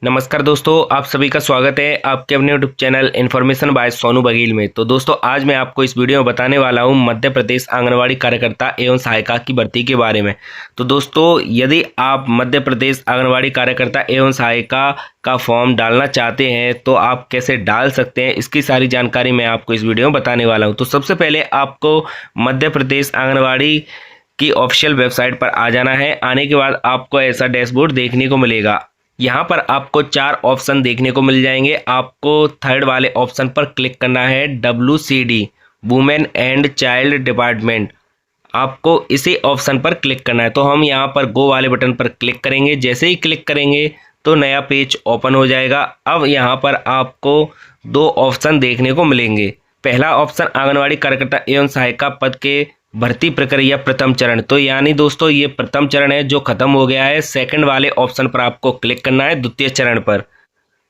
नमस्कार दोस्तों, आप सभी का स्वागत है आपके अपने YouTube channel information bye Sonu Baghel में। तो दोस्तों, आज मैं आपको इस वीडियो में बताने वाला हूं मध्य प्रदेश आंगनवाड़ी कार्यकर्ता एवं सहायिका की भर्ती के बारे में। तो दोस्तों, यदि आप मध्य प्रदेश आंगनवाड़ी कार्यकर्ता एवं सहायिका का फॉर्म डालना चाहते हैं तो आप कैसे डाल सकते हैं, इसकी सारी जानकारी मैं आपको इस वीडियो में बताने वाला हूँ। तो सबसे पहले आपको मध्य प्रदेश आंगनवाड़ी की ऑफिशियल वेबसाइट पर आ जाना है। आने के बाद आपको ऐसा डैशबोर्ड देखने को मिलेगा। यहाँ पर आपको 4 ऑप्शन देखने को मिल जाएंगे। आपको थर्ड वाले ऑप्शन पर क्लिक करना है, WCD women and child department. आपको इसी ऑप्शन पर क्लिक करना है। तो हम यहाँ पर गो वाले बटन पर क्लिक करेंगे। जैसे ही क्लिक करेंगे तो नया पेज ओपन हो जाएगा। अब यहाँ पर आपको 2 ऑप्शन देखने को मिलेंगे। पहला ऑप्शन आंगनवाड़ी कार्यकर्ता एवं सहायिका पद के भर्ती प्रक्रिया प्रथम चरण। तो यानी दोस्तों, ये प्रथम चरण है जो खत्म हो गया है। सेकंड वाले ऑप्शन पर आपको क्लिक करना है, द्वितीय चरण पर।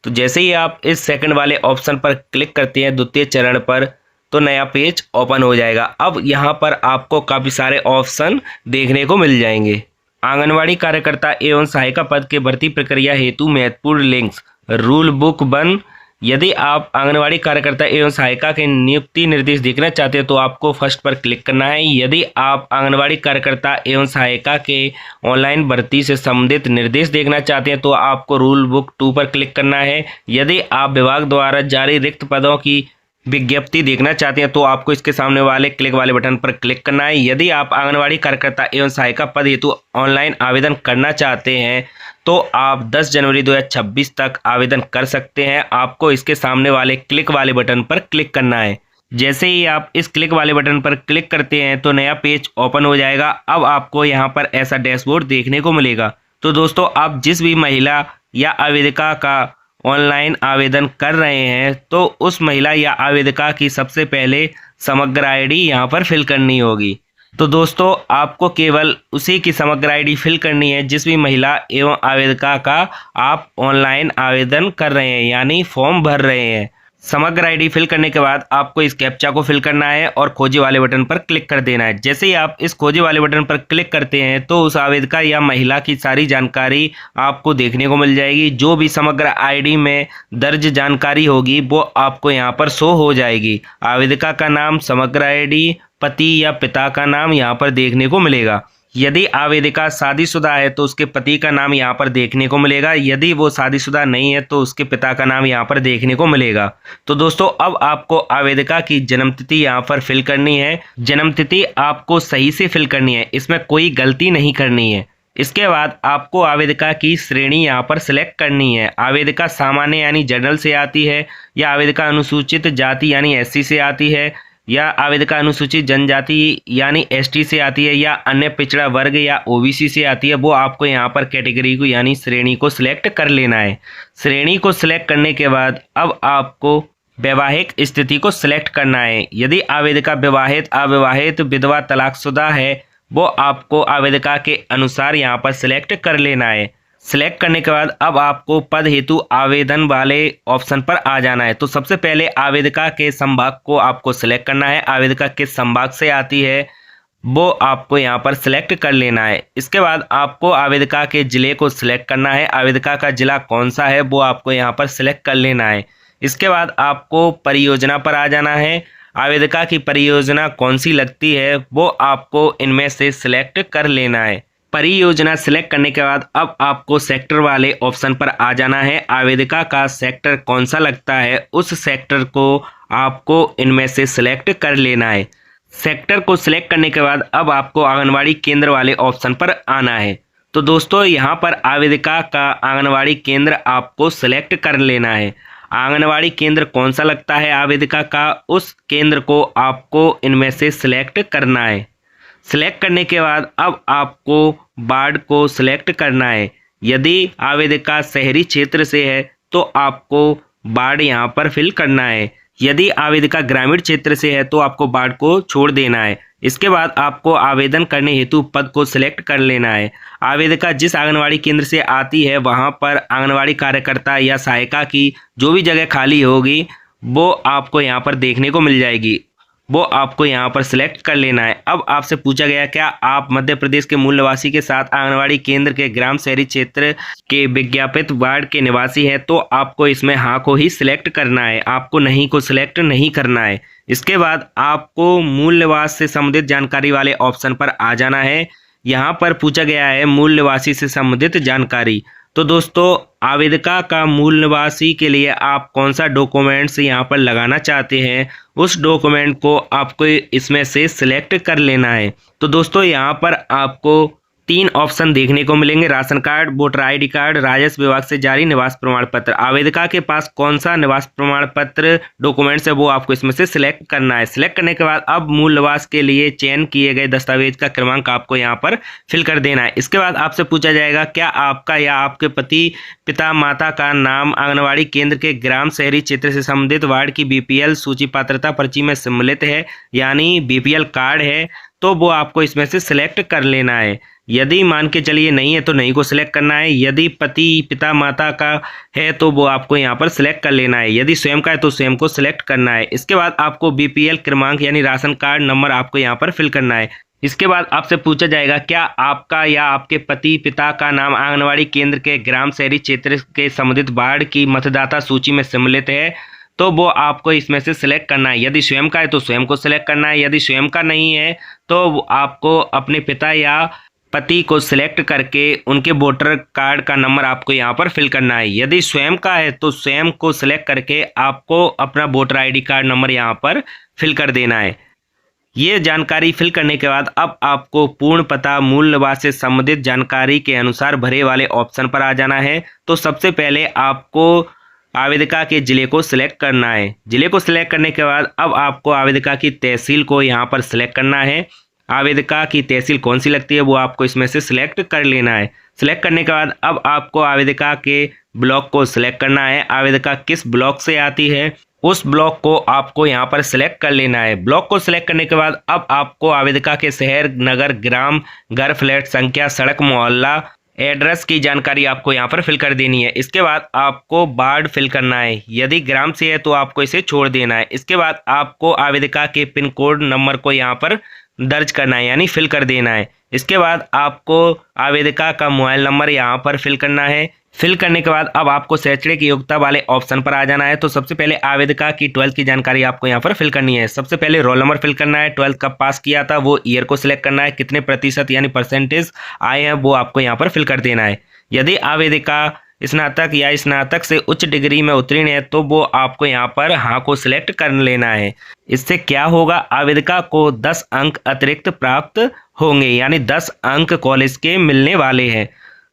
तो जैसे ही आप इस सेकंड वाले ऑप्शन पर क्लिक करते हैं द्वितीय चरण पर, तो नया पेज ओपन हो जाएगा। अब यहाँ पर आपको काफ़ी सारे ऑप्शन देखने को मिल जाएंगे। आंगनवाड़ी कार्यकर्ता एवं सहायिका पद के भर्ती प्रक्रिया हेतु महत्वपूर्ण लिंक्स, रूल बुक 1। यदि आप आंगनवाड़ी कार्यकर्ता एवं सहायिका के नियुक्ति निर्देश देखना चाहते हैं तो आपको फर्स्ट पर क्लिक करना है। यदि आप आंगनवाड़ी कार्यकर्ता एवं सहायिका के ऑनलाइन भर्ती से संबंधित निर्देश देखना चाहते हैं तो आपको रूल बुक 2 पर क्लिक करना है। यदि आप विभाग द्वारा जारी रिक्त पदों की विज्ञप्ति देखना चाहते हैं तो आपको इसके सामने वाले क्लिक वाले बटन पर क्लिक करना है। यदि आप आंगनवाड़ी कार्यकर्ता एवं सहायिका पद हेतु ऑनलाइन आवेदन करना चाहते हैं तो आप 10 जनवरी 2026 तक आवेदन कर सकते हैं। आपको इसके सामने वाले क्लिक वाले बटन पर क्लिक करना है। जैसे ही आप इस क्लिक वाले बटन पर क्लिक करते हैं तो नया पेज ओपन हो जाएगा। अब आपको यहाँ पर ऐसा डैशबोर्ड देखने को मिलेगा। तो दोस्तों, आप जिस भी महिला या आवेदिका का ऑनलाइन आवेदन कर रहे हैं तो उस महिला या आवेदिका की सबसे पहले समग्र आईडी यहाँ पर फिल करनी होगी। तो दोस्तों, आपको केवल उसी की समग्र आईडी फिल करनी है जिस भी महिला एवं आवेदिका का आप ऑनलाइन आवेदन कर रहे हैं, यानी फॉर्म भर रहे हैं। समग्र आईडी फिल करने के बाद आपको इस कैप्चा को फिल करना है और खोजे वाले बटन पर क्लिक कर देना है। जैसे ही आप इस खोजे वाले बटन पर क्लिक करते हैं तो उस आवेदिका या महिला की सारी जानकारी आपको देखने को मिल जाएगी। जो भी समग्र आईडी में दर्ज जानकारी होगी वो आपको यहाँ पर शो हो जाएगी। आवेदिका का नाम, समग्र आईडी, पति या पिता का नाम यहाँ पर देखने को मिलेगा। यदि आवेदिका शादीशुदा है तो उसके पति का नाम यहाँ पर देखने को मिलेगा। यदि वो शादीशुदा नहीं है तो उसके पिता का नाम यहाँ पर देखने को मिलेगा। तो दोस्तों, अब आपको आवेदिका की जन्मतिथि यहाँ पर फिल करनी है। जन्मतिथि आपको सही से फिल करनी है, इसमें कोई गलती नहीं करनी है। इसके बाद आपको आवेदिका की श्रेणी यहाँ पर सिलेक्ट करनी है। आवेदिका सामान्य यानी जनरल से आती है, या आवेदिका अनुसूचित जाति यानी SC से आती है, या आवेदिका अनुसूचित जनजाति यानी ST से आती है, या अन्य पिछड़ा वर्ग या OBC से आती है। वो आपको यहाँ पर कैटेगरी को यानी श्रेणी को सिलेक्ट कर लेना है। श्रेणी को सिलेक्ट करने के बाद अब आपको वैवाहिक स्थिति को सिलेक्ट करना है। यदि आवेदिका विवाहित, अविवाहित, विधवा, तलाकशुदा है वो आपको आवेदिका के अनुसार यहाँ पर सिलेक्ट कर लेना है। सिलेक्ट करने के बाद अब आपको पद हेतु आवेदन वाले ऑप्शन पर आ जाना है। तो सबसे पहले आवेदिका के संभाग को आपको सिलेक्ट करना है। आवेदिका किस संभाग से आती है वो आपको यहाँ पर सिलेक्ट कर लेना है। इसके बाद आपको आवेदिका के जिले को सिलेक्ट करना है। आवेदिका का जिला कौन सा है वो आपको यहाँ पर सिलेक्ट कर लेना है। इसके बाद आपको परियोजना पर आ जाना है। आवेदिका की परियोजना कौन सी लगती है वो आपको इनमें से सिलेक्ट कर लेना है। परियोजना सिलेक्ट करने के बाद अब आपको सेक्टर वाले ऑप्शन पर आ जाना है। आवेदिका का सेक्टर कौन सा लगता है उस सेक्टर को आपको इनमें से सिलेक्ट कर लेना है। सेक्टर को सिलेक्ट करने के बाद अब आपको आंगनवाड़ी केंद्र वाले ऑप्शन पर आना है। तो दोस्तों, यहाँ पर आवेदिका का आंगनवाड़ी केंद्र आपको सिलेक्ट कर लेना है। आंगनवाड़ी केंद्र कौन सा लगता है आवेदिका का, उस केंद्र को आपको इनमें से सिलेक्ट करना है। सिलेक्ट करने के बाद अब आपको वार्ड को सिलेक्ट करना है। यदि आवेदिका शहरी क्षेत्र से है तो आपको वार्ड यहाँ पर फिल करना है। यदि आवेदिका ग्रामीण क्षेत्र से है तो आपको वार्ड को छोड़ देना है। इसके बाद आपको आवेदन करने हेतु पद को सिलेक्ट कर लेना है। आवेदिका जिस आंगनवाड़ी केंद्र से आती है वहाँ पर आंगनवाड़ी कार्यकर्ता या सहायिका की जो भी जगह खाली होगी वो आपको यहाँ पर देखने को मिल जाएगी। वो आपको यहाँ पर सिलेक्ट कर लेना है। अब आपसे पूछा गया क्या आप मध्य प्रदेश के मूल निवासी के साथ आंगनवाड़ी केंद्र के ग्राम शहरी क्षेत्र के विज्ञापित वार्ड के निवासी है, तो आपको इसमें हाँ को ही सिलेक्ट करना है, आपको नहीं को सिलेक्ट नहीं करना है। इसके बाद आपको मूल निवास से संबंधित जानकारी वाले ऑप्शन पर आ जाना है। यहाँ पर पूछा गया है मूल निवासी से संबंधित जानकारी। तो दोस्तों आवेदिका का मूल निवासी के लिए आप कौन सा डॉक्यूमेंट्स यहाँ पर लगाना चाहते हैं, उस डॉक्यूमेंट को आपको इसमें से सिलेक्ट कर लेना है। तो दोस्तों यहाँ पर आपको 3 ऑप्शन देखने को मिलेंगे, ration card, voter ID card, राजस्व विभाग से जारी निवास प्रमाण पत्र। आवेदिका के पास कौन सा निवास प्रमाण पत्र डॉक्यूमेंट्स है वो आपको इसमें से सिलेक्ट करना है। सिलेक्ट करने के बाद अब मूल निवास के लिए चयन किए गए दस्तावेज का क्रमांक आपको यहाँ पर फिल कर देना है। इसके बाद आपसे पूछा जाएगा क्या आपका या आपके पति पिता माता का नाम आंगनवाड़ी केंद्र के ग्राम शहरी क्षेत्र से संबंधित वार्ड की बीपीएल सूची पात्रता पर्ची में सम्मिलित है, यानी बीपीएल कार्ड है, तो वो आपको इसमें से सिलेक्ट कर लेना है। यदि मान के चलिए नहीं है तो नहीं को सिलेक्ट करना है। यदि पति पिता माता का है तो वो आपको यहाँ पर सिलेक्ट कर लेना है। यदि स्वयं का है तो स्वयं को सिलेक्ट करना है। इसके बाद आपको बीपीएल क्रमांक यानी राशन कार्ड नंबर आपको यहाँ पर फिल करना है। इसके बाद आपसे पूछा जाएगा क्या आपका या आपके पति पिता का नाम आंगनवाड़ी केंद्र के ग्राम शहरी क्षेत्र के संबंधित वार्ड की मतदाता सूची में सम्मिलित है, तो वो आपको इसमें से सिलेक्ट करना है। यदि स्वयं का है तो स्वयं को सिलेक्ट करना है। यदि स्वयं का नहीं है तो आपको अपने पिता या पति को सिलेक्ट करके उनके वोटर कार्ड का नंबर आपको यहाँ पर फिल करना है। यदि स्वयं का है तो स्वयं को सिलेक्ट करके आपको अपना वोटर आईडी कार्ड नंबर यहाँ पर फिल कर देना है। ये जानकारी फिल करने के बाद अब आपको पूर्ण पता मूल निवास से संबंधित जानकारी के अनुसार भरे वाले ऑप्शन पर आ जाना है। तो सबसे पहले आपको आवेदिका के जिले को सिलेक्ट करना है। जिले को सिलेक्ट करने के बाद अब आपको आवेदिका की तहसील को यहाँ पर सिलेक्ट करना है। आवेदिका की तहसील कौन सी लगती है वो आपको इसमें से सिलेक्ट कर लेना है। सिलेक्ट करने के बाद अब आपको आवेदिका के ब्लॉक को सिलेक्ट करना है। आवेदिका किस ब्लॉक से आती है उस ब्लॉक को आपको यहाँ पर सिलेक्ट कर लेना है। ब्लॉक को सिलेक्ट करने के बाद अब आपको आवेदिका के शहर नगर ग्राम घर फ्लैट संख्या सड़क मोहल्ला एड्रेस की जानकारी आपको यहाँ पर फिल कर देनी है। इसके बाद आपको वार्ड फिल करना है। यदि ग्राम से है तो आपको इसे छोड़ देना है। इसके बाद आपको आवेदिका के पिन कोड नंबर को यहाँ पर दर्ज करना है यानी फिल कर देना है। इसके बाद आपको आवेदिका का मोबाइल नंबर यहाँ पर फिल करना है। फिल करने के बाद अब आपको शैक्षणिक योग्यता वाले ऑप्शन पर आ जाना है। तो सबसे पहले आवेदिका की 12th की जानकारी आपको यहाँ पर फिल करनी है। सबसे पहले रोल नंबर फिल करना है, 12th कब पास किया था वो ईयर को सिलेक्ट करना है, कितने प्रतिशत यानी परसेंटेज आए हैं वो आपको यहाँ पर फिल कर देना है। यदि आवेदिका स्नातक या स्नातक से उच्च डिग्री में उत्तीर्ण है तो वो आपको यहाँ पर हाँ को सिलेक्ट कर लेना है। इससे क्या होगा, आवेदिका को 10 अंक अतिरिक्त प्राप्त होंगे यानी 10 अंक कॉलेज के मिलने वाले हैं।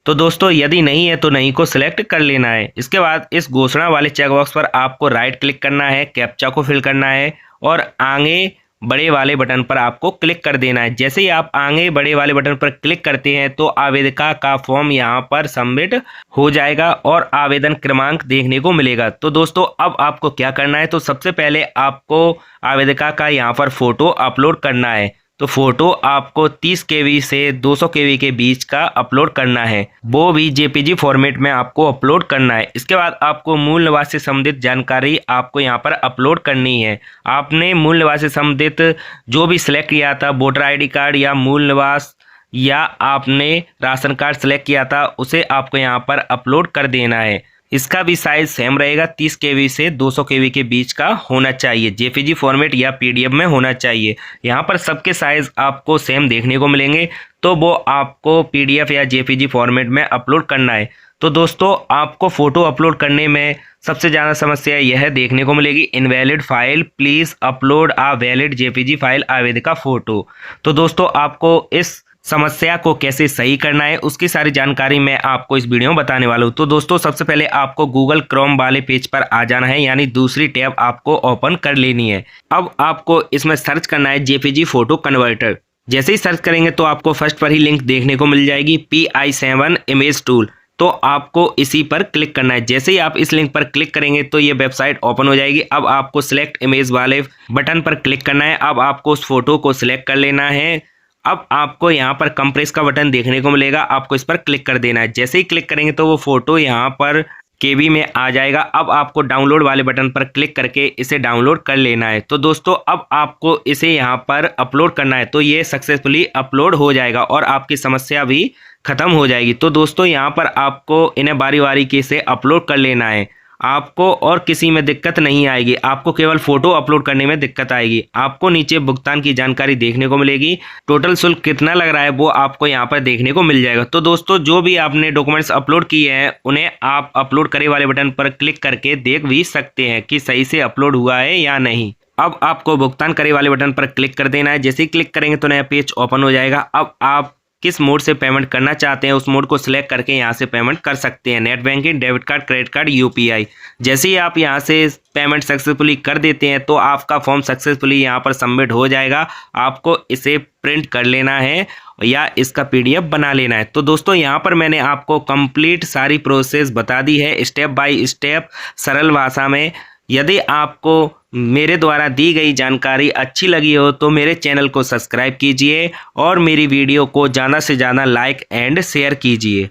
तो दोस्तों यदि नहीं है तो नहीं को सिलेक्ट कर लेना है। इसके बाद इस घोषणा वाले चेकबॉक्स पर आपको राइट क्लिक करना है, कैप्चा को फिल करना है और आगे बड़े वाले बटन पर आपको क्लिक कर देना है। जैसे ही आप आगे बड़े वाले बटन पर क्लिक करते हैं तो आवेदिका का फॉर्म यहाँ पर सबमिट हो जाएगा और आवेदन क्रमांक देखने को मिलेगा। तो दोस्तों अब आपको क्या करना है, तो सबसे पहले आपको आवेदिका का यहाँ पर फोटो अपलोड करना है। तो फोटो आपको 30 केबी से 200 केबी के बीच का अपलोड करना है, वो भी जेपीजी फॉर्मेट में आपको अपलोड करना है। इसके बाद आपको मूल निवास से संबंधित जानकारी आपको यहाँ पर अपलोड करनी है। आपने मूल निवास से संबंधित जो भी सिलेक्ट किया था, वोटर आईडी कार्ड या मूल निवास या आपने राशन कार्ड सिलेक्ट किया था, उसे आपको यहाँ पर अपलोड कर देना है। इसका भी साइज सेम रहेगा, 30 केबी से 200 केबी के बीच का होना चाहिए, जेपीजी फॉर्मेट या पीडीएफ में होना चाहिए। यहाँ पर सबके साइज आपको सेम देखने को मिलेंगे, तो वो आपको पीडीएफ या जेपीजी फॉर्मेट में अपलोड करना है। तो दोस्तों आपको फ़ोटो अपलोड करने में सबसे ज़्यादा समस्या यह देखने को मिलेगी, invalid file, please upload a valid JPG file आवेदिका फ़ोटो। तो दोस्तों आपको इस समस्या को कैसे सही करना है उसकी सारी जानकारी मैं आपको इस वीडियो में बताने वाला हूँ। तो दोस्तों सबसे पहले आपको गूगल क्रोम वाले पेज पर आ जाना है, यानी दूसरी टैब आपको ओपन कर लेनी है। अब आपको इसमें सर्च करना है जेपीजी फोटो कन्वर्टर। जैसे ही सर्च करेंगे तो आपको फर्स्ट पर ही लिंक देखने को मिल जाएगी, PI7 इमेज टूल। तो आपको इसी पर क्लिक करना है। जैसे ही आप इस लिंक पर क्लिक करेंगे तो ये वेबसाइट ओपन हो जाएगी। अब आपको सिलेक्ट इमेज वाले बटन पर क्लिक करना है। अब आपको उस फोटो को सिलेक्ट कर लेना है। अब आपको यहाँ पर कंप्रेस का बटन देखने को मिलेगा, आपको इस पर क्लिक कर देना है। जैसे ही क्लिक करेंगे तो वो फोटो यहाँ पर KB में आ जाएगा। अब आपको डाउनलोड वाले बटन पर क्लिक करके इसे डाउनलोड कर लेना है। तो दोस्तों अब आपको इसे यहाँ पर अपलोड करना है, तो ये सक्सेसफुली अपलोड हो जाएगा और आपकी समस्या भी खत्म हो जाएगी। तो दोस्तों यहाँ पर आपको इन्हें बारी बारी के से अपलोड कर लेना है। आपको और किसी में दिक्कत नहीं आएगी, आपको केवल फोटो अपलोड करने में दिक्कत आएगी। आपको नीचे भुगतान की जानकारी देखने को मिलेगी, टोटल शुल्क कितना लग रहा है वो आपको यहाँ पर देखने को मिल जाएगा। तो दोस्तों जो भी आपने डॉक्यूमेंट्स अपलोड किए हैं उन्हें आप अपलोड करे वाले बटन पर क्लिक करके देख भी सकते हैं कि सही से अपलोड हुआ है या नहीं। अब आपको भुगतान करे वाले बटन पर क्लिक कर देना है। जैसे ही क्लिक करेंगे तो नया पेज ओपन हो जाएगा। अब आप किस मोड से पेमेंट करना चाहते हैं उस मोड को सिलेक्ट करके यहाँ से पेमेंट कर सकते हैं, net banking, debit card, credit card, UPI। जैसे ही आप यहाँ से पेमेंट सक्सेसफुली कर देते हैं तो आपका फॉर्म सक्सेसफुली यहाँ पर सबमिट हो जाएगा। आपको इसे प्रिंट कर लेना है या इसका PDF बना लेना है। तो दोस्तों यहाँ पर मैंने आपको कंप्लीट सारी प्रोसेस बता दी है, स्टेप बाय स्टेप सरल भाषा में। यदि आपको मेरे द्वारा दी गई जानकारी अच्छी लगी हो तो मेरे चैनल को सब्सक्राइब कीजिए और मेरी वीडियो को ज़्यादा से ज़्यादा लाइक एंड शेयर कीजिए।